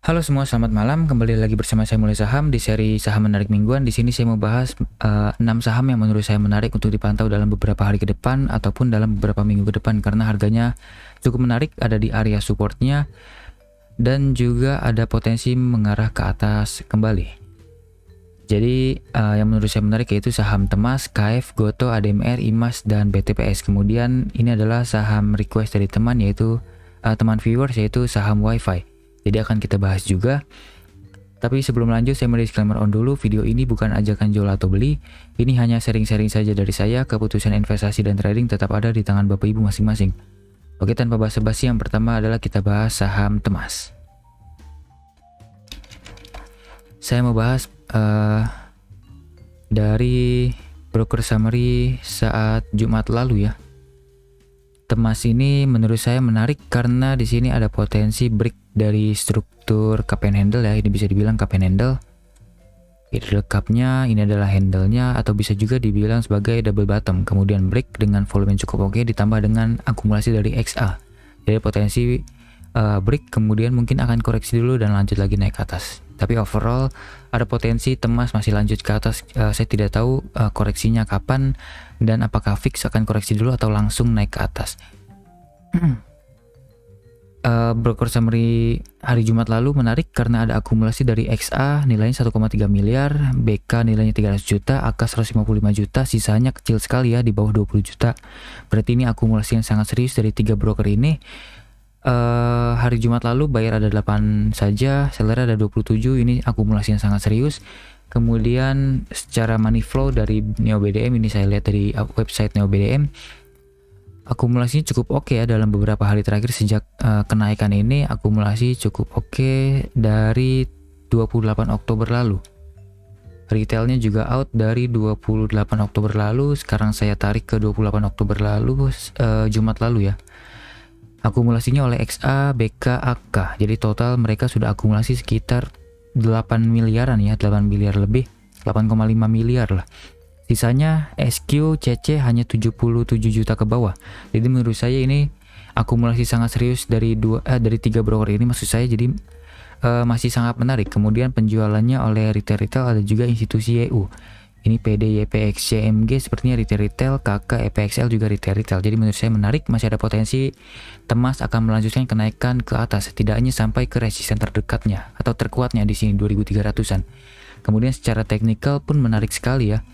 Halo semua, selamat malam. Kembali lagi bersama saya Mulai Saham di seri Saham Menarik Mingguan. Di sini saya mau bahas 6 saham yang menurut saya menarik untuk dipantau dalam beberapa hari ke depan ataupun dalam beberapa minggu ke depan karena harganya cukup menarik, ada di area supportnya dan juga ada potensi mengarah ke atas kembali. Jadi yang menurut saya menarik yaitu saham Temas, KF, Goto, ADMR, IMAS, dan BTPS. Kemudian ini adalah saham request dari teman yaitu teman viewers yaitu saham WiFi. Jadi akan kita bahas juga. Tapi sebelum lanjut saya mau disclaimer on dulu, video ini bukan ajakan jual atau beli. Ini hanya sharing-sharing saja dari saya, keputusan investasi dan trading tetap ada di tangan Bapak Ibu masing-masing. Oke, tanpa basa-basi, yang pertama adalah kita bahas saham Temas. Saya mau bahas dari broker summary saat Jumat lalu ya. Temas ini menurut saya menarik karena di sini ada potensi break dari struktur cup and handle ya. Ini bisa dibilang cup and handle. Ini adalah cupnya, ini adalah handle-nya, atau bisa juga dibilang sebagai double bottom. Kemudian break dengan volume yang cukup oke ditambah dengan akumulasi dari XA. Jadi potensi break kemudian mungkin akan koreksi dulu dan lanjut lagi naik ke atas. Tapi overall ada potensi Temas masih lanjut ke atas. Saya tidak tahu koreksinya kapan dan apakah fix akan koreksi dulu atau langsung naik ke atas. Broker summary hari Jumat lalu menarik karena ada akumulasi dari XA nilainya 1,3 miliar, BK nilainya 300 juta, AK 155 juta, sisanya kecil sekali ya di bawah 20 juta. Berarti ini akumulasi yang sangat serius dari 3 broker ini. Hari Jumat lalu bayar ada 8 saja, seller ada 27, ini akumulasi yang sangat serius. Kemudian secara money flow dari NeoBDM, ini saya lihat dari website NeoBDM, akumulasinya cukup oke ya dalam beberapa hari terakhir sejak kenaikan ini. Akumulasi cukup oke dari 28 Oktober lalu. Retailnya juga out dari 28 Oktober lalu. Sekarang saya tarik ke 28 Oktober lalu, Jumat lalu ya. Akumulasinya oleh XA, BK, AK. Jadi total mereka sudah akumulasi sekitar 8 miliaran ya, 8 miliar lebih, 8,5 miliar lah. Sisanya SQ, CC hanya 77 juta ke bawah. Jadi menurut saya ini akumulasi sangat serius dari 3 broker ini, maksud saya, jadi masih sangat menarik. Kemudian penjualannya oleh retail ada juga institusi EU. Ini PD, YPX, CMG sepertinya retail, KK, EPXL juga retail. Jadi menurut saya menarik, masih ada potensi Temas akan melanjutkan kenaikan ke atas, setidaknya sampai ke resisten terdekatnya atau terkuatnya di sini 2300-an. Kemudian secara teknikal pun menarik sekali ya.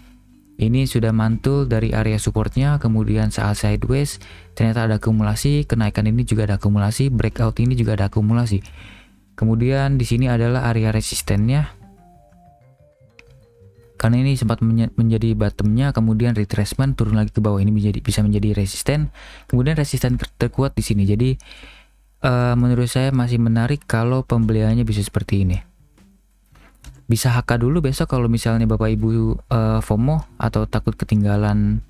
Ini sudah mantul dari area supportnya, kemudian saat sideways ternyata ada akumulasi, kenaikan ini juga ada akumulasi, breakout ini juga ada akumulasi. Kemudian di sini adalah area resistennya. Karena ini sempat menjadi bottomnya, kemudian retracement turun lagi ke bawah, ini bisa menjadi resisten, kemudian resisten terkuat di sini. Jadi menurut saya masih menarik kalau pembeliannya bisa seperti ini. Bisa HK dulu besok kalau misalnya Bapak Ibu FOMO atau takut ketinggalan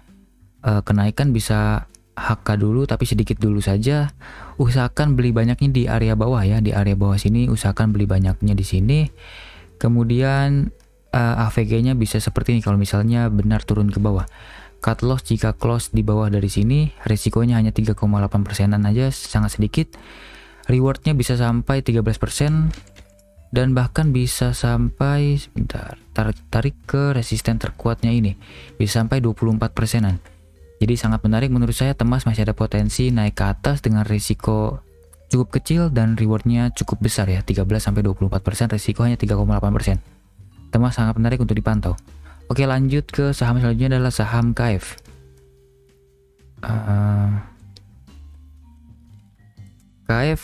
kenaikan, bisa HK dulu tapi sedikit dulu saja. Usahakan beli banyaknya di area bawah ya, di area bawah sini usahakan beli banyaknya di sini. Kemudian AVG-nya bisa seperti ini kalau misalnya benar turun ke bawah. Cut loss jika close di bawah dari sini, resikonya hanya 3,8%-an aja, sangat sedikit. Rewardnya bisa sampai 13% dan bahkan bisa sampai, sebentar, tarik ke resisten terkuatnya ini, bisa sampai 24%-an. Jadi sangat menarik menurut saya. Temas masih ada potensi naik ke atas dengan risiko cukup kecil dan rewardnya cukup besar ya, 13-24%, resiko hanya 3,8%. Temas sangat menarik untuk dipantau. Oke, lanjut ke saham selanjutnya adalah saham KF. KF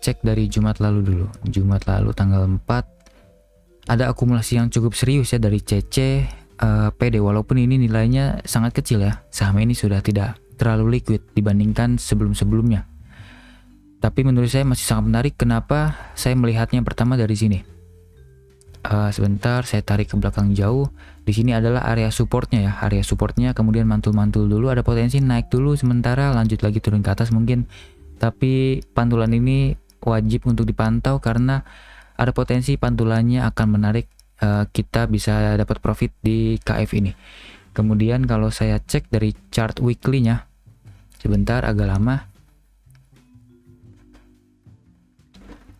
cek dari Jumat lalu dulu. Jumat lalu tanggal 4 ada akumulasi yang cukup serius ya dari CC, PD, walaupun ini nilainya sangat kecil ya. Saham ini sudah tidak terlalu liquid dibandingkan sebelum-sebelumnya. Tapi menurut saya masih sangat menarik. Kenapa saya melihatnya pertama dari sini? Sebentar, saya tarik ke belakang jauh. Di sini adalah area supportnya ya, area supportnya. Kemudian mantul-mantul dulu, ada potensi naik dulu sementara, lanjut lagi turun ke atas mungkin. Tapi pantulan ini wajib untuk dipantau karena ada potensi pantulannya akan menarik. Kita bisa dapat profit di KF ini. Kemudian kalau saya cek dari chart weekly-nya, sebentar, agak lama.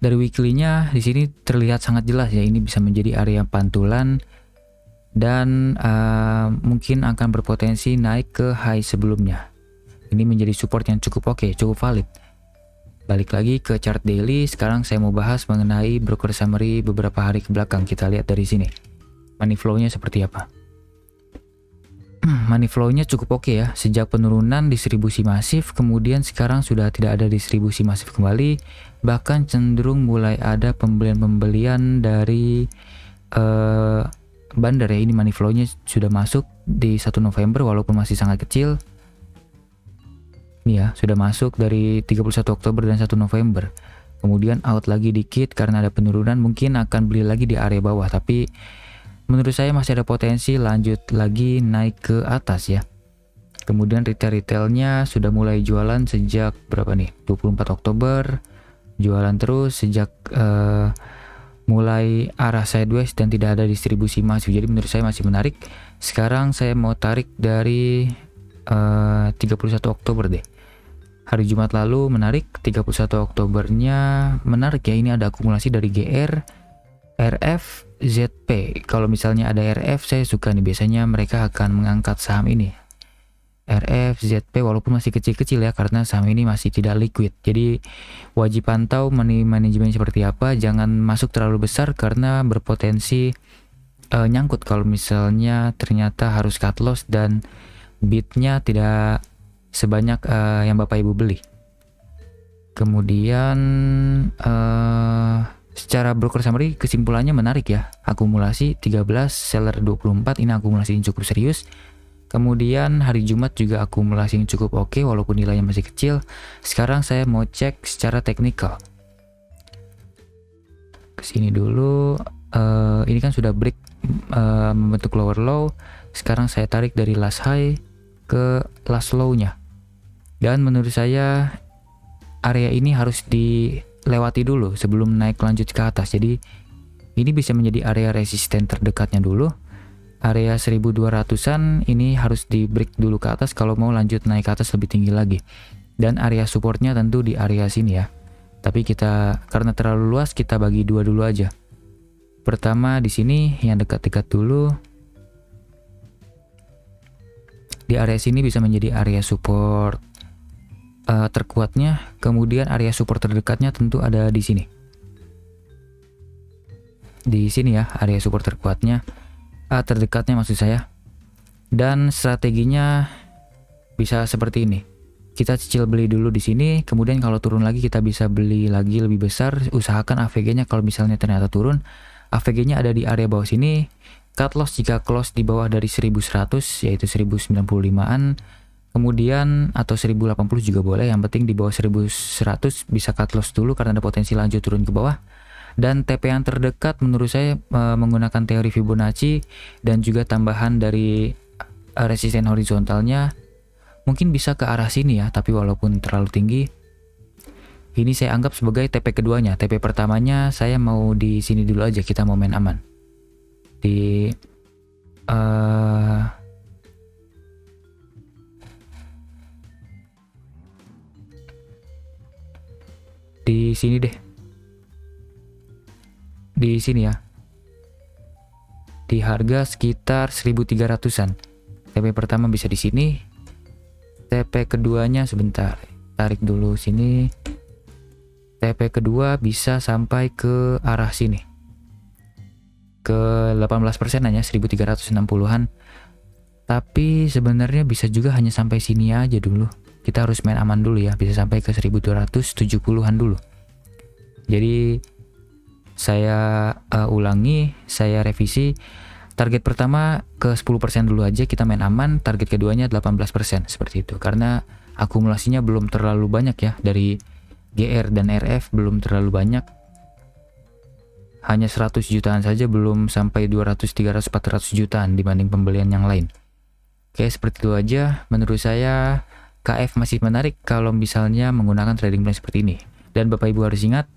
Dari weekly-nya di sini terlihat sangat jelas ya, ini bisa menjadi area pantulan dan mungkin akan berpotensi naik ke high sebelumnya. Ini menjadi support yang cukup oke, cukup valid. Balik lagi ke chart daily, sekarang saya mau bahas mengenai broker summary beberapa hari ke belakang. Kita lihat dari sini. Money flow-nya seperti apa? Money flow-nya cukup oke ya, sejak penurunan distribusi masif, kemudian sekarang sudah tidak ada distribusi masif kembali, bahkan cenderung mulai ada pembelian-pembelian dari bandar ya. Ini money flow-nya sudah masuk di 1 November walaupun masih sangat kecil. Ini ya, sudah masuk dari 31 Oktober dan 1 November. Kemudian out lagi dikit karena ada penurunan, mungkin akan beli lagi di area bawah, tapi menurut saya masih ada potensi lanjut lagi naik ke atas ya. Kemudian retailnya sudah mulai jualan sejak berapa nih? 24 Oktober. Jualan terus sejak mulai arah sideways dan tidak ada distribusi masif. Jadi menurut saya masih menarik. Sekarang saya mau tarik dari 31 Oktober deh. Hari Jumat lalu menarik, 31 Oktobernya menarik ya. Ini ada akumulasi dari GR, RF, ZP. Kalau misalnya ada RF, saya suka nih, biasanya mereka akan mengangkat saham ini. RF, ZP walaupun masih kecil-kecil ya, karena saham ini masih tidak liquid. Jadi wajib pantau money management seperti apa, jangan masuk terlalu besar karena berpotensi nyangkut kalau misalnya ternyata harus cut loss dan bidnya tidak sebanyak yang Bapak Ibu beli. Kemudian secara broker summary kesimpulannya menarik ya. Akumulasi 13, seller 24, ini akumulasi yang cukup serius. Kemudian hari Jumat juga akumulasi yang cukup oke walaupun nilainya masih kecil. Sekarang saya mau cek secara teknikal. Kesini dulu, ini kan sudah break membentuk lower low. Sekarang saya tarik dari last high ke last low-nya. Dan menurut saya area ini harus dilewati dulu sebelum naik lanjut ke atas. Jadi ini bisa menjadi area resisten terdekatnya dulu. Area 1200-an ini harus di break dulu ke atas kalau mau lanjut naik ke atas lebih tinggi lagi. Dan area supportnya tentu di area sini ya. Tapi kita karena terlalu luas kita bagi dua dulu aja. Pertama di sini yang dekat-dekat dulu. Di area sini bisa menjadi area support terkuatnya, kemudian area support terdekatnya tentu ada di sini. Di sini ya, area support terkuatnya, terdekatnya maksud saya. Dan strateginya bisa seperti ini. Kita cicil beli dulu di sini, kemudian kalau turun lagi kita bisa beli lagi lebih besar. Usahakan AVG-nya kalau misalnya ternyata turun, AVG-nya ada di area bawah sini. Cut loss jika close di bawah dari 1100 yaitu 1095-an. Kemudian atau 1080 juga boleh, yang penting di bawah 1100 bisa cut loss dulu karena ada potensi lanjut turun ke bawah. Dan TP yang terdekat menurut saya menggunakan teori Fibonacci dan juga tambahan dari resisten horizontalnya mungkin bisa ke arah sini ya, tapi walaupun terlalu tinggi. Ini saya anggap sebagai TP keduanya. TP pertamanya saya mau di sini dulu aja, kita mau main aman. Di sini deh. Di sini ya. Di harga sekitar 1300-an. TP pertama bisa di sini. TP keduanya sebentar. Tarik dulu sini. TP kedua bisa sampai ke arah sini. Ke 18% hanya 1360-an. Tapi sebenarnya bisa juga hanya sampai sini aja dulu. Kita harus main aman dulu ya, bisa sampai ke 1270-an dulu. Jadi saya ulangi, saya revisi. Target pertama ke 10% dulu aja, kita main aman. Target keduanya 18%, seperti itu. Karena akumulasinya belum terlalu banyak ya, dari GR dan RF belum terlalu banyak. Hanya 100 jutaan saja, belum sampai 200, 300, 400 jutaan dibanding pembelian yang lain. Oke, seperti itu aja. Menurut saya KF masih menarik kalau misalnya menggunakan trading plan seperti ini. Dan Bapak Ibu harus ingat,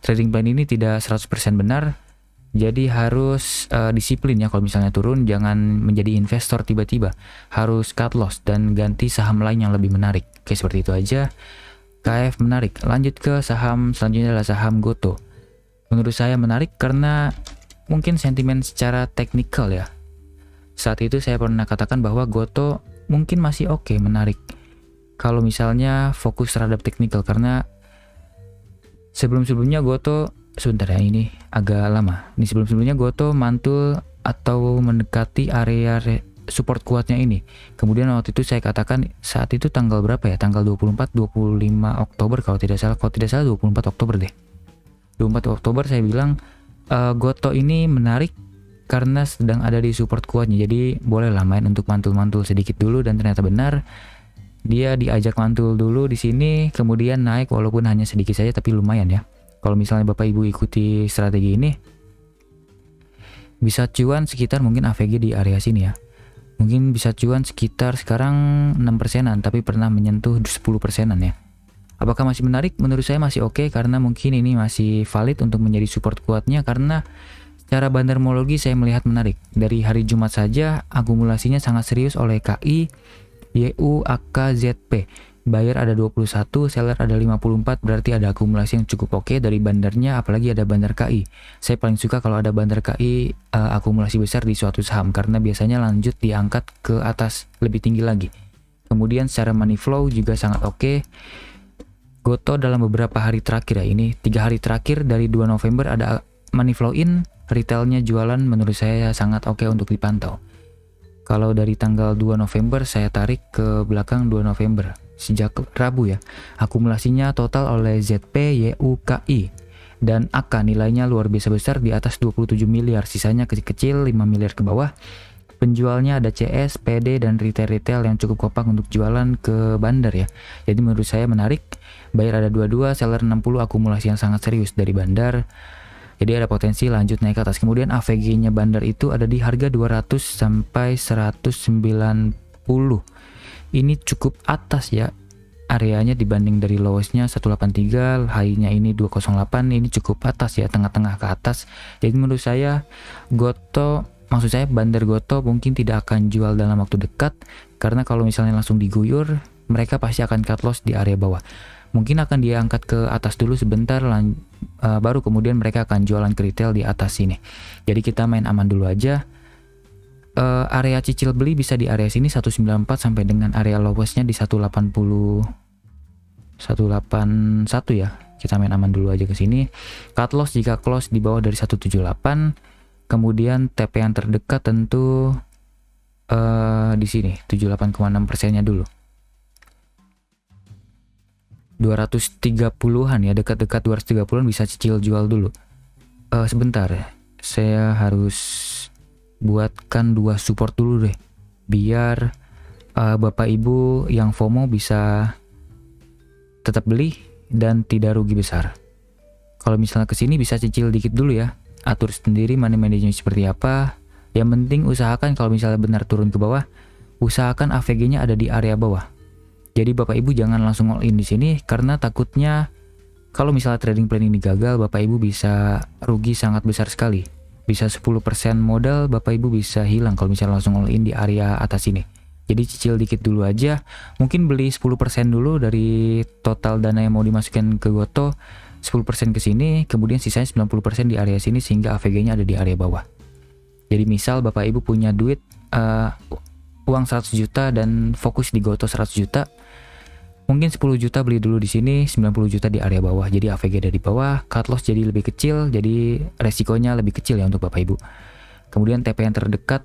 trading plan ini tidak 100% benar. Jadi harus disiplin ya, kalau misalnya turun jangan menjadi investor tiba-tiba. Harus cut loss dan ganti saham lain yang lebih menarik. Oke, seperti itu aja. KF menarik. Lanjut ke saham selanjutnya adalah saham Goto. Menurut saya menarik karena mungkin sentimen secara teknikal ya. Saat itu saya pernah katakan bahwa Goto mungkin masih oke, menarik kalau misalnya fokus terhadap teknikal, karena sebelum-sebelumnya Goto, sebentar ya, ini agak lama. Ini sebelum-sebelumnya Goto mantul atau mendekati area support kuatnya ini. Kemudian waktu itu saya katakan saat itu tanggal berapa ya? Tanggal 24 25 Oktober kalau tidak salah. Kalau tidak salah 24 Oktober deh. 24 Oktober saya bilang Goto ini menarik karena sedang ada di support kuatnya. Jadi bolehlah main untuk mantul-mantul sedikit dulu, dan ternyata benar. Dia diajak mantul dulu di sini, kemudian naik walaupun hanya sedikit saja tapi lumayan ya. Kalau misalnya Bapak Ibu ikuti strategi ini, bisa cuan sekitar mungkin AVG di area sini ya. Mungkin bisa cuan sekitar sekarang 6%-an, tapi pernah menyentuh 10%-an ya. Apakah masih menarik? Menurut saya masih oke, karena mungkin ini masih valid untuk menjadi support kuatnya, karena secara bandarmologi saya melihat menarik. Dari hari Jumat saja akumulasinya sangat serius oleh KI, YU, AK, ZP. Buyer ada 21, seller ada 54, berarti ada akumulasi yang cukup oke dari bandarnya, apalagi ada bandar KI. Saya paling suka kalau ada bandar KI akumulasi besar di suatu saham, karena biasanya lanjut diangkat ke atas lebih tinggi lagi. Kemudian secara money flow juga sangat oke. Goto dalam beberapa hari terakhir ya, ini 3 hari terakhir dari 2 November ada money flow in, retailnya jualan, menurut saya sangat oke untuk dipantau. Kalau dari tanggal 2 November saya tarik ke belakang 2 November sejak Rabu ya, akumulasinya total oleh ZP, YU, KI dan AK nilainya luar biasa besar di atas 27 miliar, sisanya kecil-kecil 5 miliar ke bawah. Penjualnya ada CS, PD dan retail-retail yang cukup kompak untuk jualan ke bandar ya. Jadi menurut saya menarik. Buyer ada 22, seller 60, akumulasi yang sangat serius dari bandar. Jadi ada potensi lanjut naik ke atas. Kemudian AVG-nya bandar itu ada di harga 200 sampai 190. Ini cukup atas ya areanya dibanding dari lowest-nya 183, high-nya ini 208. Ini cukup atas ya, tengah-tengah ke atas. Jadi menurut saya maksud saya bandar Goto mungkin tidak akan jual dalam waktu dekat, karena kalau misalnya langsung diguyur, mereka pasti akan cut loss di area bawah. Mungkin akan diangkat ke atas dulu sebentar, baru kemudian mereka akan jualan ke retail di atas sini. Jadi kita main aman dulu aja. Area cicil beli bisa di area sini 194 sampai dengan area lowestnya di 181 ya. Kita main aman dulu aja ke sini. Cut loss jika close di bawah dari 178. Kemudian TP yang terdekat tentu di sini 78,6%-nya dulu. 230-an ya, dekat-dekat 230-an bisa cicil jual dulu. Sebentar, saya harus buatkan 2 support dulu deh, biar Bapak Ibu yang FOMO bisa tetap beli dan tidak rugi besar. Kalau misalnya kesini bisa cicil dikit dulu ya, atur sendiri money management seperti apa. Yang penting usahakan kalau misalnya benar turun ke bawah, usahakan AVG-nya ada di area bawah. Jadi Bapak Ibu jangan langsung all in di sini, karena takutnya kalau misalnya trading plan ini gagal, Bapak Ibu bisa rugi sangat besar sekali. Bisa 10% modal Bapak Ibu bisa hilang kalau misalnya langsung all in di area atas ini. Jadi cicil dikit dulu aja, mungkin beli 10% dulu dari total dana yang mau dimasukkan ke Goto, 10% ke sini, kemudian sisanya 90% di area sini sehingga AVG-nya ada di area bawah. Jadi misal Bapak Ibu punya duit uang 100 juta dan fokus di Goto 100 juta, mungkin 10 juta beli dulu di sini, 90 juta di area bawah. Jadi AVG dari bawah, cut loss jadi lebih kecil, jadi resikonya lebih kecil ya untuk Bapak Ibu. Kemudian TP yang terdekat,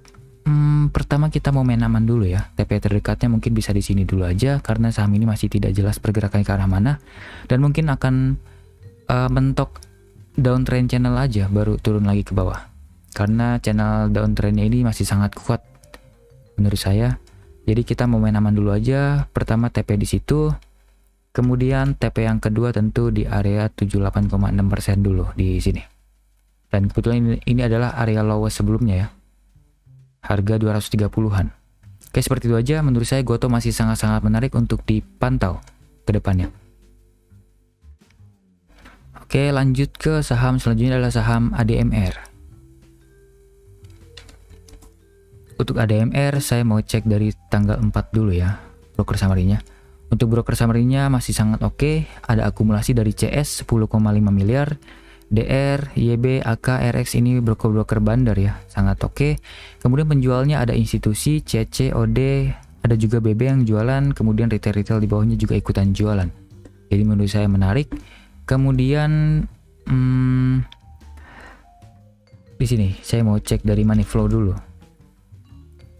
pertama kita mau main aman dulu ya. TP terdekatnya mungkin bisa di sini dulu aja, karena saham ini masih tidak jelas pergerakan ke arah mana, dan mungkin akan mentok downtrend channel aja, baru turun lagi ke bawah. Karena channel downtrendnya ini masih sangat kuat menurut saya. Jadi kita mau main aman dulu aja. Pertama TP di situ, kemudian TP yang kedua tentu di area 78,6% dulu di sini. Dan kebetulan ini adalah area lowest sebelumnya ya, harga 230-an. Oke, seperti itu aja. Menurut saya Goto masih sangat-sangat menarik untuk dipantau ke depannya. Oke, lanjut ke saham selanjutnya adalah saham ADMR. Untuk ADMR saya mau cek dari tanggal 4 dulu ya, broker summary-nya. Untuk broker summary-nya masih sangat oke, ada akumulasi dari CS 10,5 miliar, DR, YB, AK, RX ini broker-broker bandar ya, sangat oke. Kemudian penjualnya ada institusi, CC, OD, ada juga BB yang jualan, kemudian retail-retail di bawahnya juga ikutan jualan. Jadi menurut saya menarik. Kemudian di sini saya mau cek dari money flow dulu.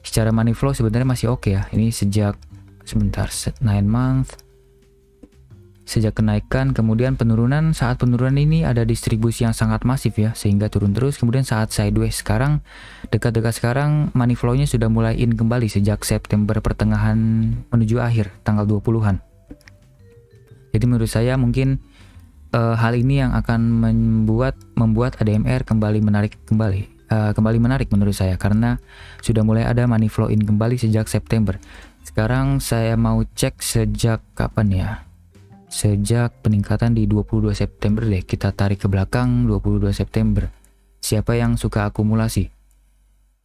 Secara money flow sebenarnya masih oke ya. Ini sejak 9 month. Sejak kenaikan, kemudian penurunan. Saat penurunan ini ada distribusi yang sangat masif ya, sehingga turun terus. Kemudian saat sideways sekarang, dekat-dekat sekarang money flow-nya sudah mulai in kembali sejak September pertengahan menuju akhir tanggal 20-an. Jadi menurut saya mungkin hal ini yang akan membuat ADMR kembali menarik menurut saya, karena sudah mulai ada money flow in kembali sejak September. Sekarang saya mau cek sejak kapan ya? Sejak peningkatan di 22 September deh, kita tarik ke belakang 22 September. Siapa yang suka akumulasi?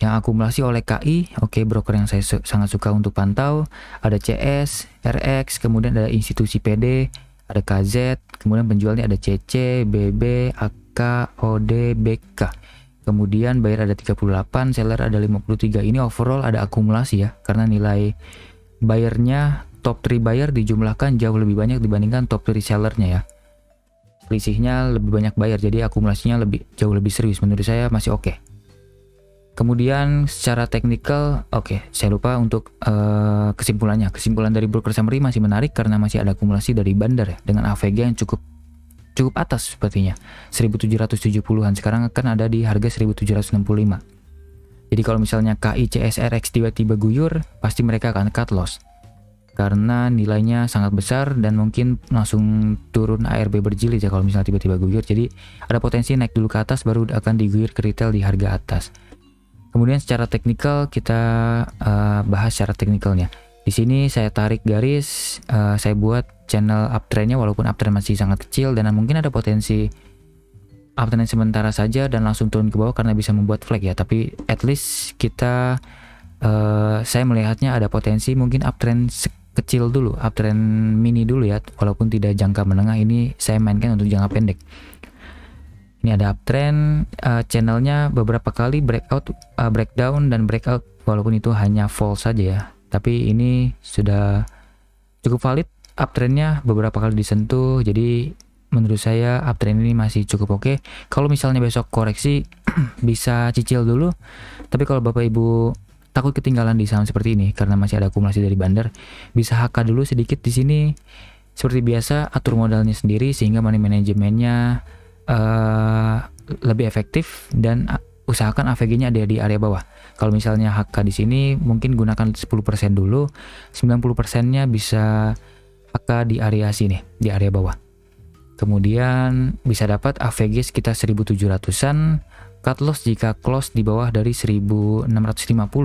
Yang akumulasi oleh KI, oke, broker yang saya sangat suka untuk pantau. Ada CS, RX, kemudian ada institusi PD, ada KZ, kemudian penjualnya ada CC, BB, AK, OD, BK. Kemudian buyer ada 38, seller ada 53. Ini overall ada akumulasi ya, karena nilai buyernya, top 3 buyer dijumlahkan jauh lebih banyak dibandingkan top 3 sellernya ya. Selisihnya lebih banyak buyer, jadi akumulasinya jauh lebih serius. Menurut saya masih oke. Kemudian secara teknikal, saya lupa untuk kesimpulannya. Kesimpulan dari broker summary masih menarik karena masih ada akumulasi dari bandar ya, dengan AVG yang cukup atas sepertinya, 1770-an. Sekarang akan ada di harga 1765. Jadi kalau misalnya KI, CSRX tiba-tiba guyur, pasti mereka akan cut loss karena nilainya sangat besar dan mungkin langsung turun ARB berjilid ya kalau misalnya tiba-tiba guyur. Jadi ada potensi naik dulu ke atas baru akan diguyur ke retail di harga atas. Kemudian secara teknikal kita bahas secara teknikalnya. Di sini saya tarik garis, saya buat channel uptrendnya walaupun uptrend masih sangat kecil dan mungkin ada potensi uptrend sementara saja dan langsung turun ke bawah karena bisa membuat flag ya. Tapi at least kita saya melihatnya ada potensi mungkin uptrend kecil dulu, uptrend mini dulu ya, walaupun tidak jangka menengah. Ini saya mainkan untuk jangka pendek. Ini ada uptrend, channelnya beberapa kali breakdown dan breakout, walaupun itu hanya fall saja ya. Tapi ini sudah cukup valid, uptrendnya beberapa kali disentuh. Jadi menurut saya uptrend ini masih cukup oke. Kalau misalnya besok koreksi bisa cicil dulu. Tapi kalau Bapak Ibu takut ketinggalan di saham seperti ini karena masih ada akumulasi dari bandar, bisa HK dulu sedikit di sini. Seperti biasa atur modalnya sendiri sehingga money manajemennya lebih efektif dan usahakan AVG-nya ada di area bawah. Kalau misalnya HK di sini mungkin gunakan 10% dulu, 90%-nya bisa HK di area sini, di area bawah. Kemudian bisa dapat AVG sekitar 1700-an, cut loss jika close di bawah dari 1650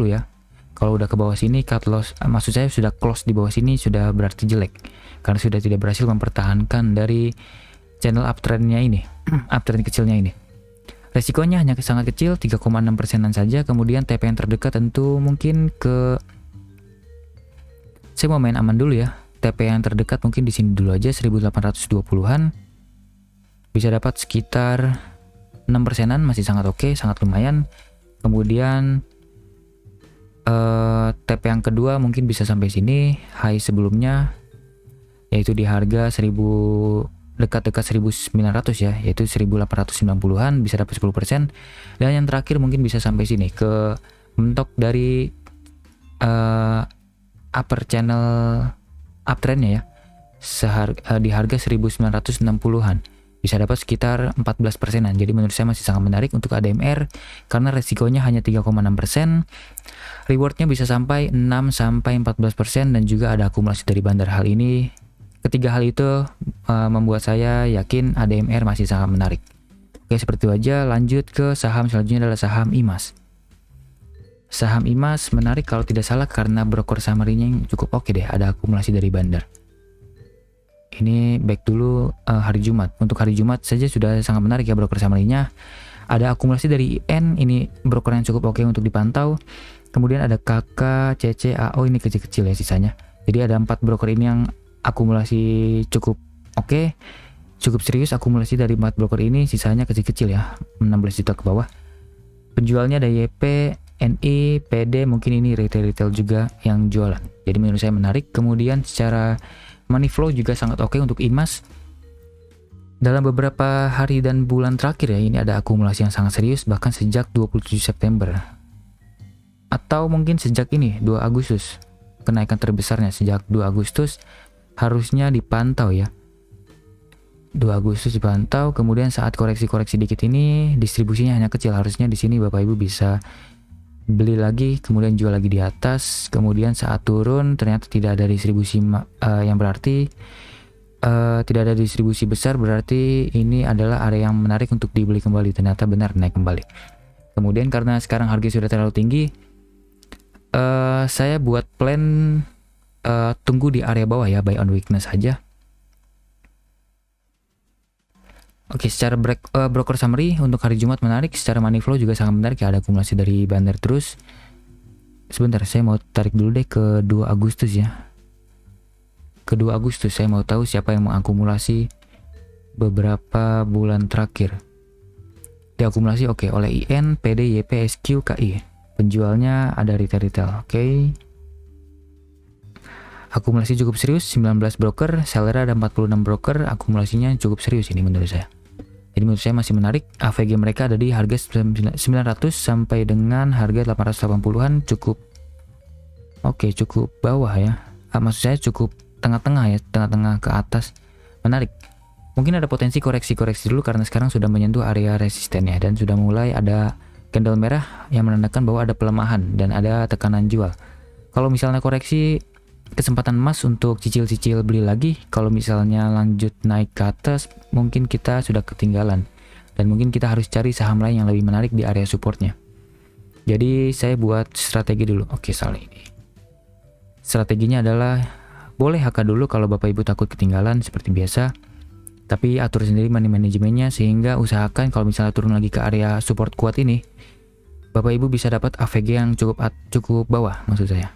ya. Kalau udah ke bawah sini cut loss, maksud saya sudah close di bawah sini sudah berarti jelek karena sudah tidak berhasil mempertahankan dari channel uptrendnya ini, uptrend kecilnya ini. Resikonya hanya sangat kecil, 3,6%-an saja. Kemudian TP yang terdekat tentu mungkin saya mau main aman dulu ya. TP yang terdekat mungkin di sini dulu aja, 1820-an. Bisa dapat sekitar 6%-an, masih sangat oke, sangat lumayan. Kemudian TP yang kedua mungkin bisa sampai sini, high sebelumnya yaitu di harga dekat-dekat 1900 ya, yaitu 1890-an, bisa dapat 10%. Dan yang terakhir mungkin bisa sampai sini ke mentok dari upper channel uptrendnya ya, di harga 1960-an, bisa dapat sekitar 14%-an. Jadi menurut saya masih sangat menarik untuk ADMR karena resikonya hanya 3,6%, rewardnya bisa sampai 6-14% dan juga ada akumulasi dari bandar. Hal ini, ketiga hal itu membuat saya yakin ADMR masih sangat menarik. Oke, seperti itu aja. Lanjut ke saham selanjutnya adalah saham IMAS. Saham IMAS menarik kalau tidak salah karena broker summary-nya yang cukup oke deh, ada akumulasi dari bandar. Ini back dulu hari Jumat. Untuk hari Jumat saja sudah sangat menarik ya broker summary-nya. Ada akumulasi dari IN, ini broker yang cukup oke untuk dipantau. Kemudian ada KK, CC, AO, ini kecil-kecil ya sisanya. Jadi ada 4 broker ini yang akumulasi cukup oke, cukup serius akumulasi dari 4 broker ini, sisanya kecil-kecil ya, 16 juta ke bawah. Penjualnya ada YP, NI, PD, mungkin ini retail juga yang jualan. Jadi menurut saya menarik. Kemudian secara money flow juga sangat oke untuk IMAS. Dalam beberapa hari dan bulan terakhir ya, ini ada akumulasi yang sangat serius bahkan sejak 27 September. Atau mungkin sejak ini 2 Agustus. Kenaikan terbesarnya sejak 2 Agustus harusnya dipantau ya. 2 Agustus dipantau, kemudian saat koreksi-koreksi dikit ini distribusinya hanya kecil. Harusnya di sini Bapak Ibu bisa beli lagi, kemudian jual lagi di atas. Kemudian saat turun ternyata tidak ada distribusi yang berarti tidak ada distribusi besar, berarti ini adalah area yang menarik untuk dibeli kembali. Ternyata benar naik kembali. Kemudian karena sekarang harga sudah terlalu tinggi, saya buat plan tunggu di area bawah ya, buy on weakness saja. Oke, secara broker summary untuk hari Jumat menarik, secara money flow juga sangat menarik ya, ada akumulasi dari bandar terus. Sebentar, saya mau tarik dulu deh ke 2 Agustus ya. Ke 2 Agustus saya mau tahu siapa yang mengakumulasi beberapa bulan terakhir. Diakumulasi oke oleh IN, PD, YP, SQ, KI. Penjualnya ada retail. Oke. Akumulasi cukup serius, 19 broker, seller ada 46 broker, akumulasinya cukup serius ini menurut saya. Jadi menurut saya masih menarik. AVG mereka ada di harga 900 sampai dengan harga 880-an, cukup oke, cukup bawah ya. Maksud saya cukup tengah-tengah ya, tengah-tengah ke atas. Menarik. Mungkin ada potensi koreksi-koreksi dulu karena sekarang sudah menyentuh area resistennya dan sudah mulai ada candle merah yang menandakan bahwa ada pelemahan dan ada tekanan jual. Kalau misalnya koreksi, kesempatan emas untuk cicil-cicil beli lagi. Kalau misalnya lanjut naik ke atas, mungkin kita sudah ketinggalan dan mungkin kita harus cari saham lain yang lebih menarik di area supportnya. Jadi saya buat strategi dulu. Oke, salah ini. Strateginya adalah boleh HK dulu kalau Bapak Ibu takut ketinggalan seperti biasa, tapi atur sendiri money manajemennya sehingga usahakan kalau misalnya turun lagi ke area support kuat ini, Bapak Ibu bisa dapat AVG yang cukup bawah maksud saya.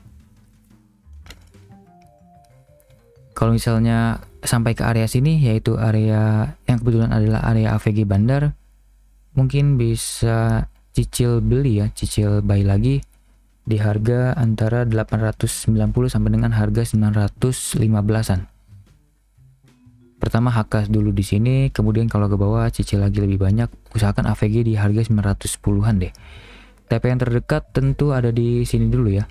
Kalau misalnya sampai ke area sini, yaitu area yang kebetulan adalah area AVG bandar, mungkin bisa cicil beli ya, cicil buy lagi di harga antara 890 sampai dengan harga 915-an. Pertama HK dulu di sini, kemudian kalau ke bawah cicil lagi lebih banyak, usahakan AVG di harga 910-an deh. TP yang terdekat tentu ada di sini dulu ya.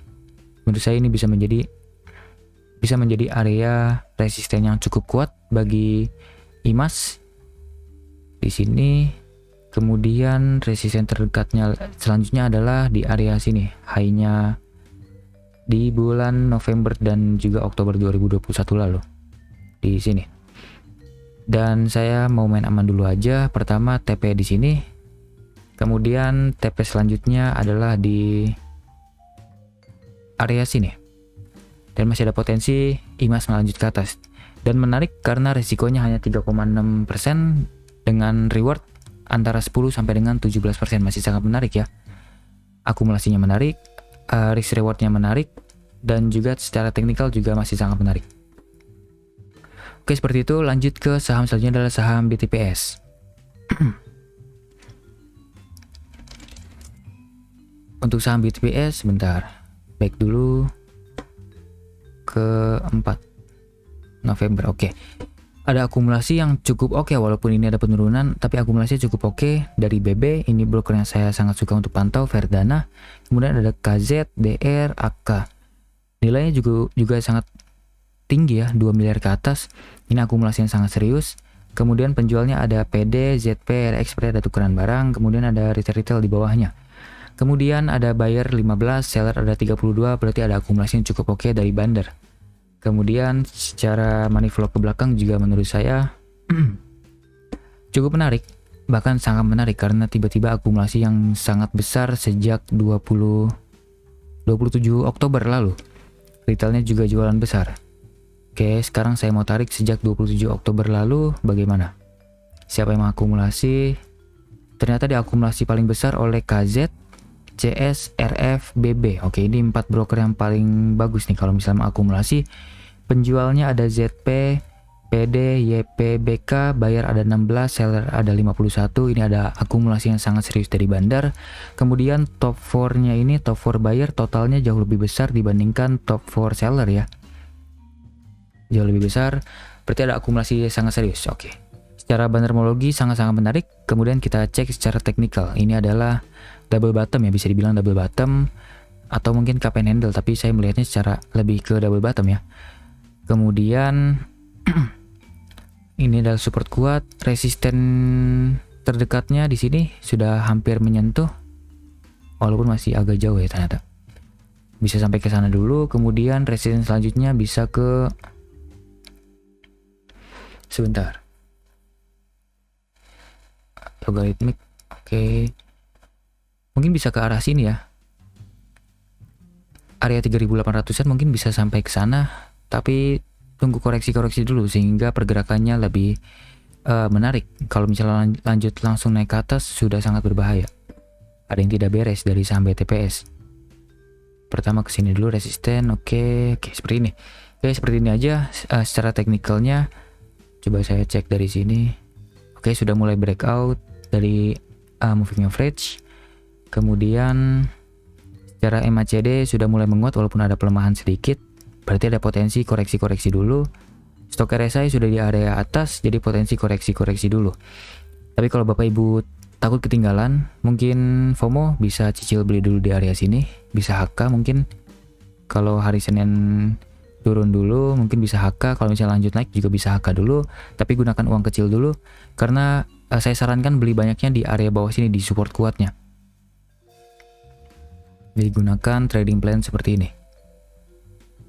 Menurut saya ini bisa menjadi area resisten yang cukup kuat bagi IMAS di sini. Kemudian resisten terdekatnya selanjutnya adalah di area sini, high-nya di bulan November dan juga Oktober 2021 lalu di sini. Dan saya mau main aman dulu aja. Pertama TP di sini, kemudian TP selanjutnya adalah di area sini. Dan masih ada potensi IMAS melanjut ke atas. Dan menarik karena risikonya hanya 3,6% dengan reward antara 10 sampai dengan 17%, masih sangat menarik ya. Akumulasinya menarik, risk rewardnya menarik, dan juga secara teknikal juga masih sangat menarik. Oke, seperti itu. Lanjut ke saham selanjutnya adalah saham BTPS. Untuk saham BTPS, sebentar, back dulu ke 4 November. Oke. Ada akumulasi yang cukup oke, walaupun ini ada penurunan, tapi akumulasinya cukup oke dari BB. Ini broker yang saya sangat suka untuk pantau, Verdana. Kemudian ada KZ, DR, AK. Nilainya juga sangat tinggi ya, 2 miliar ke atas. Ini akumulasi yang sangat serius. Kemudian penjualnya ada PD, ZP, RX, ada tukeran barang. Kemudian ada retail di bawahnya. Kemudian ada buyer 15, seller ada 32, berarti ada akumulasi yang cukup oke dari bandar. Kemudian secara money flow ke belakang juga menurut saya cukup menarik, bahkan sangat menarik karena tiba-tiba akumulasi yang sangat besar sejak 27 Oktober lalu. Retailnya juga jualan besar. Oke, sekarang saya mau tarik sejak 27 Oktober lalu bagaimana? Siapa yang mengakumulasi? Ternyata diakumulasi paling besar oleh KZ, CS, RF, BB. Oke, ini 4 broker yang paling bagus nih kalau misalnya mengakumulasi. Penjualnya ada ZP, PD, YP, BK, buyer ada 16, seller ada 51. Ini ada akumulasi yang sangat serius dari Bandar. Kemudian top 4-nya ini, top 4 buyer totalnya jauh lebih besar dibandingkan top 4 seller ya. Jauh lebih besar, berarti ada akumulasi sangat serius. Oke. Secara bandarmologi sangat-sangat menarik. Kemudian kita cek secara teknikal. Ini adalah double bottom ya, bisa dibilang double bottom atau mungkin cup and handle, tapi saya melihatnya secara lebih ke double bottom ya. Kemudian ini adalah support kuat, resisten terdekatnya di sini sudah hampir menyentuh, walaupun masih agak jauh ya ternyata. Bisa sampai ke sana dulu, kemudian resisten selanjutnya bisa ke sebentar. Logaritmik, oke. Mungkin bisa ke arah sini ya. Area 3800-an mungkin bisa sampai ke sana, tapi tunggu koreksi-koreksi dulu sehingga pergerakannya lebih menarik. Kalau misalnya lanjut langsung naik ke atas sudah sangat berbahaya. Ada yang tidak beres dari saham BTPS. Pertama ke sini dulu resisten, oke, seperti ini. Oke, seperti ini aja secara teknikalnya. Coba saya cek dari sini. Oke, sudah mulai breakout dari moving average. Kemudian secara MACD sudah mulai menguat walaupun ada pelemahan sedikit. Berarti ada potensi koreksi-koreksi dulu. Stok RSI sudah di area atas, jadi potensi koreksi-koreksi dulu. Tapi kalau Bapak Ibu takut ketinggalan, mungkin FOMO bisa cicil beli dulu di area sini. Bisa HK mungkin. Kalau hari Senin turun dulu, mungkin bisa HK. Kalau misalnya lanjut naik juga bisa HK dulu. Tapi gunakan uang kecil dulu. Karena saya sarankan beli banyaknya di area bawah sini, di support kuatnya. Jadi gunakan trading plan seperti ini.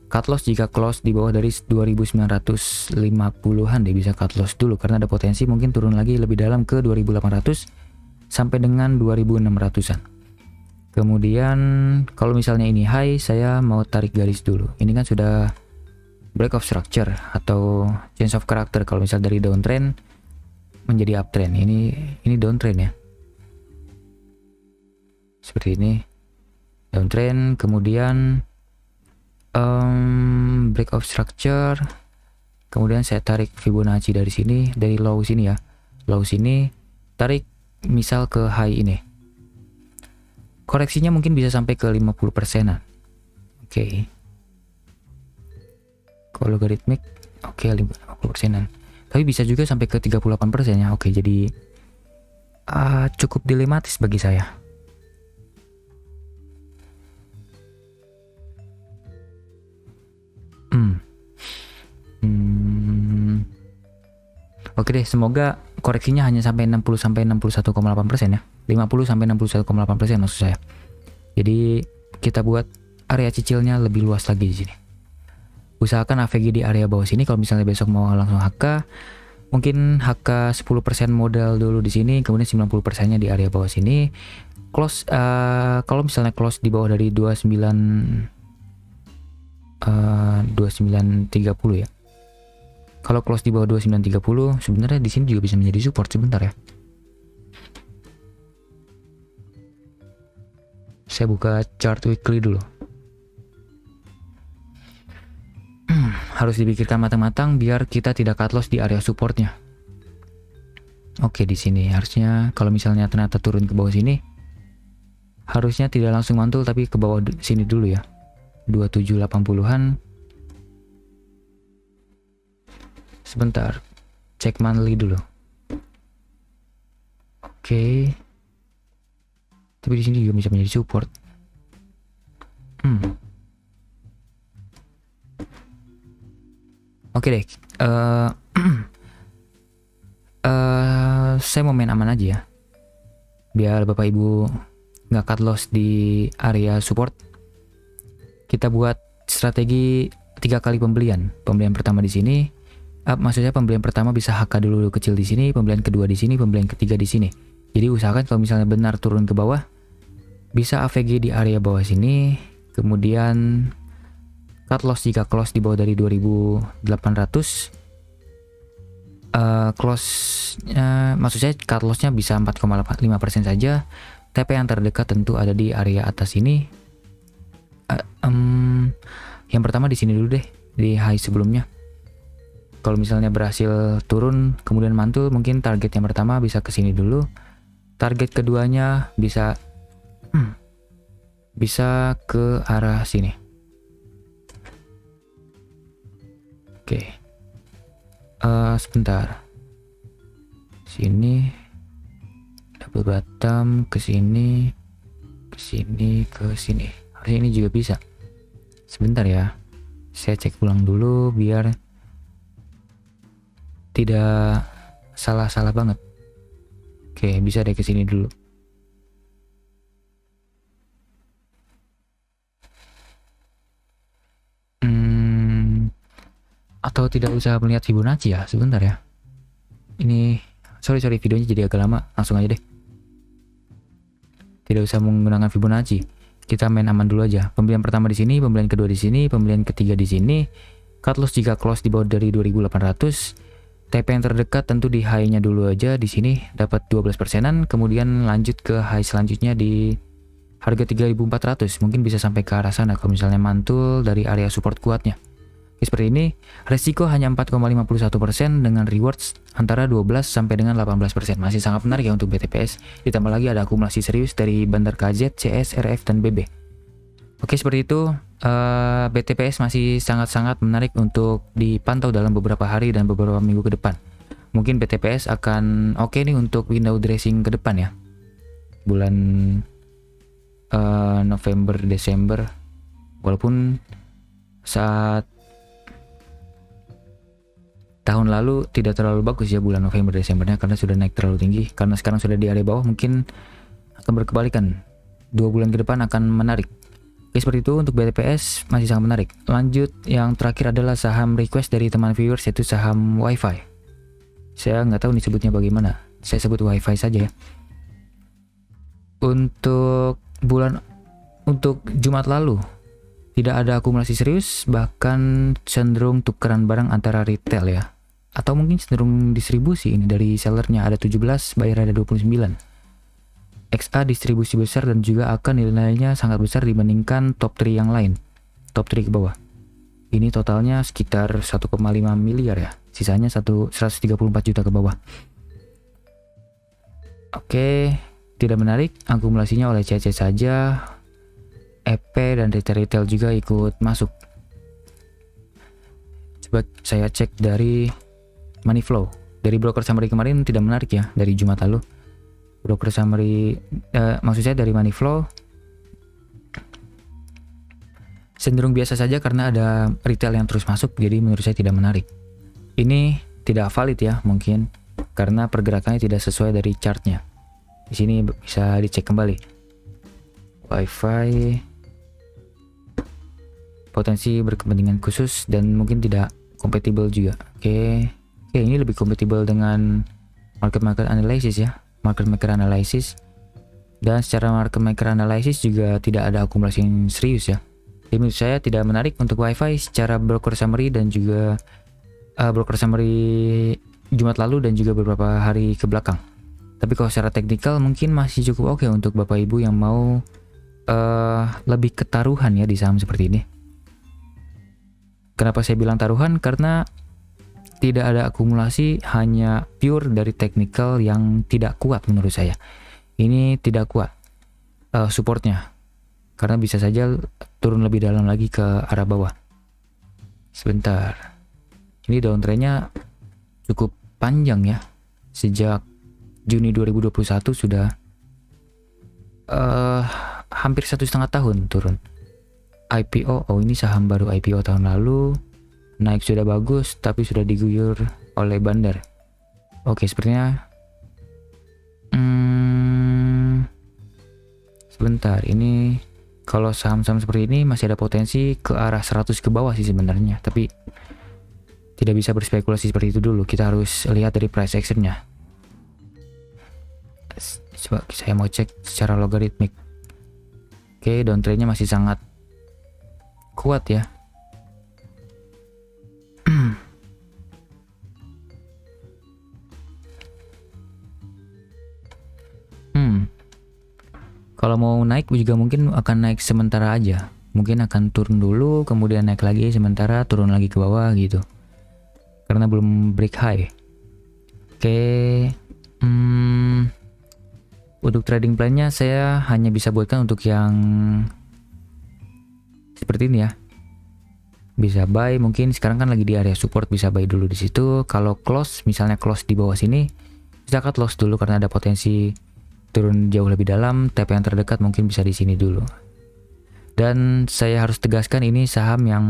Cut loss jika close di bawah dari 2950-an deh, bisa cut loss dulu karena ada potensi mungkin turun lagi lebih dalam ke 2800 sampai dengan 2600-an. Kemudian kalau misalnya ini high, saya mau tarik garis dulu. Ini kan sudah break of structure atau change of character. Kalau misal dari downtrend menjadi uptrend, ini downtrend ya. Seperti ini. Downtrend, kemudian break of structure, kemudian saya tarik Fibonacci dari sini, dari low sini ya, low sini, tarik misal ke high ini, koreksinya mungkin bisa sampai ke 50%-an. Oke. Kalau logaritmik, oke, 50%-an, tapi bisa juga sampai ke 38% ya. Oke, jadi cukup dilematis bagi saya. Oke deh, semoga koreksinya hanya sampai 60-61,8% ya. 50-61,8% maksud saya. Jadi kita buat area cicilnya lebih luas lagi di sini. Usahakan AVG di area bawah sini. Kalau misalnya besok mau langsung HK, mungkin HK 10% modal dulu di sini, kemudian 90%-nya di area bawah sini. Close kalau misalnya close di bawah dari 2930 ya. Kalau close di bawah 2930 sebenarnya di sini juga bisa menjadi support sebentar ya. Saya buka chart weekly dulu. Harus dipikirkan matang-matang biar kita tidak cut loss di area supportnya. Oke, di sini harusnya kalau misalnya ternyata turun ke bawah sini, harusnya tidak langsung mantul tapi ke bawah sini dulu ya. 2780-an. Sebentar, cek monthly dulu. Oke. Tapi di sini juga bisa menjadi support. Oke deh. Saya mau main aman aja ya. Biar Bapak Ibu nggak cut loss di area support. Kita buat strategi 3 kali pembelian. Pembelian pertama di sini. Maksudnya pembelian pertama bisa HK dulu kecil di sini, pembelian kedua di sini, pembelian ketiga di sini. Jadi usahakan kalau misalnya benar turun ke bawah, bisa AVG di area bawah sini, kemudian cut loss jika close di bawah dari 2800. Close maksud saya cut lossnya bisa 4,5% saja. TP yang terdekat tentu ada di area atas ini. Yang pertama di sini dulu deh. di high sebelumnya. Kalau misalnya berhasil turun kemudian mantul, mungkin target yang pertama bisa ke sini dulu. Target keduanya bisa bisa ke arah sini. Oke. Sebentar. Sini double bottom, ke sini, ke sini, ke sini. Harusnya ini juga bisa. Sebentar ya. Saya cek ulang dulu biar tidak salah-salah banget. Oke, bisa deh ke sini dulu. Atau tidak usah melihat Fibonacci ya, sebentar ya. Ini sorry videonya jadi agak lama, langsung aja deh. Tidak usah menggunakan Fibonacci. Kita main aman dulu aja. Pembelian pertama di sini, pembelian kedua di sini, pembelian ketiga di sini. Cut loss jika close di bawah dari 2800. TP yang terdekat tentu di high-nya dulu aja di sini dapat 12%-an, kemudian lanjut ke high selanjutnya di harga 3400. Mungkin bisa sampai ke arah sana kalau misalnya mantul dari area support kuatnya. Oke, seperti ini. Resiko hanya 4,51% dengan rewards antara 12 sampai dengan 18%. Masih sangat menarik ya untuk BTPS. Ditambah lagi ada akumulasi serius dari Bandar KZ, CS, RF, dan BB. Oke, seperti itu. BTPS masih sangat-sangat menarik untuk dipantau dalam beberapa hari dan beberapa minggu ke depan. Mungkin BTPS akan oke nih untuk window dressing ke depan ya. Bulan November, Desember. Walaupun saat tahun lalu tidak terlalu bagus ya bulan November Desembernya karena sudah naik terlalu tinggi. Karena sekarang sudah di area bawah, mungkin akan berkebalikan. 2 bulan ke depan akan menarik. Oke, seperti itu untuk BTPS masih sangat menarik. Lanjut, yang terakhir adalah saham request dari teman viewers, yaitu saham WiFi. Saya nggak tahu nih sebutnya bagaimana. Saya sebut WiFi saja ya. Untuk Jumat lalu tidak ada akumulasi serius, bahkan cenderung tukeran barang antara retail ya. Atau mungkin cenderung distribusi ini dari sellernya ada 17, buyer ada 29. XA distribusi besar dan juga akan nilainya sangat besar dibandingkan top 3 yang lain. Top 3 ke bawah. Ini totalnya sekitar 1,5 miliar ya. Sisanya 134 juta ke bawah. Oke, tidak menarik. Akumulasinya oleh CC saja. EP dan retail juga ikut masuk. Coba saya cek dari Moneyflow. Dari broker summary kemarin tidak menarik ya, dari Jumat lalu. Broker summary, maksud saya dari Moneyflow cenderung biasa saja karena ada retail yang terus masuk, jadi menurut saya tidak menarik. Ini tidak valid ya mungkin karena pergerakannya tidak sesuai dari chartnya. Di sini bisa dicek kembali. WiFi potensi berkepentingan khusus dan mungkin tidak kompatibel juga. Oke, ini lebih kompatibel dengan market analysis ya. Market maker analysis, dan secara market maker analysis juga tidak ada akumulasi yang serius ya. Jadi menurut saya tidak menarik untuk WiFi secara broker summary dan juga broker summary Jumat lalu dan juga beberapa hari ke belakang. Tapi kalau secara teknikal mungkin masih cukup oke untuk Bapak Ibu yang mau lebih ketaruhan ya di saham seperti ini. Kenapa saya bilang taruhan? Karena tidak ada akumulasi, hanya pure dari technical yang tidak kuat menurut saya. Ini tidak kuat supportnya, karena bisa saja turun lebih dalam lagi ke arah bawah. Sebentar, ini downtrendnya cukup panjang ya. Sejak Juni 2021 sudah hampir 1,5 tahun turun. IPO, ini saham baru IPO tahun lalu. Naik sudah bagus, tapi sudah diguyur oleh Bandar. Oke, sepertinya sebentar, ini kalau saham-saham seperti ini masih ada potensi ke arah 100 ke bawah sih sebenarnya, tapi tidak bisa berspekulasi seperti itu dulu. Kita harus lihat dari price actionnya. Coba saya mau cek secara logaritmik. Oke, downtrendnya masih sangat kuat ya. Kalau mau naik juga mungkin akan naik sementara aja. mungkin akan turun dulu kemudian naik lagi sementara turun lagi ke bawah gitu karena belum break high. Oke, untuk trading plan-nya saya hanya bisa buatkan untuk yang seperti ini ya. Bisa buy, mungkin sekarang kan lagi di area support, bisa buy dulu di situ. Kalau close, misalnya close di bawah sini, bisa cut loss dulu karena ada potensi turun jauh lebih dalam. TP yang terdekat mungkin bisa di sini dulu. Dan saya harus tegaskan ini saham yang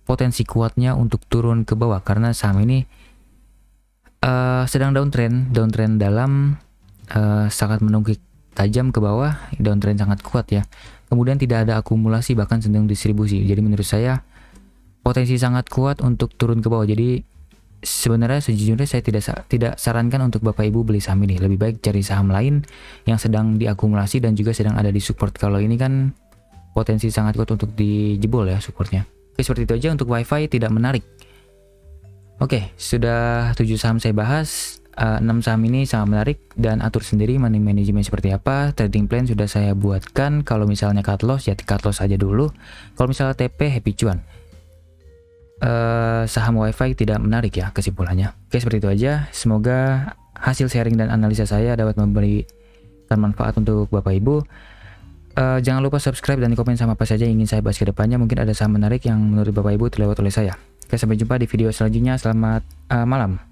potensi kuatnya untuk turun ke bawah karena saham ini sedang downtrend dalam, sangat menungkik tajam ke bawah, downtrend sangat kuat ya. Kemudian tidak ada akumulasi bahkan sedang distribusi. Jadi menurut saya potensi sangat kuat untuk turun ke bawah. Jadi sebenarnya sejujurnya saya tidak sarankan untuk Bapak Ibu beli saham ini. Lebih baik cari saham lain yang sedang diakumulasi dan juga sedang ada di support. Kalau ini kan potensi sangat kuat untuk dijebol ya supportnya. Oke, seperti itu aja untuk WiFi, tidak menarik. Oke, sudah 7 saham saya bahas. 6 saham ini sangat menarik dan atur sendiri money management seperti apa. Trading plan sudah saya buatkan. Kalau misalnya cut loss ya cut loss aja dulu. Kalau misalnya TP happy cuan. Saham WiFi tidak menarik ya kesimpulannya. Oke, seperti itu aja. Semoga hasil sharing dan analisa saya dapat memberikan manfaat untuk Bapak Ibu. Jangan lupa subscribe dan komen sama apa saja yang ingin saya bahas ke depannya. Mungkin ada saham menarik yang menurut Bapak Ibu terlewat oleh saya. Oke, sampai jumpa di video selanjutnya. Selamat malam.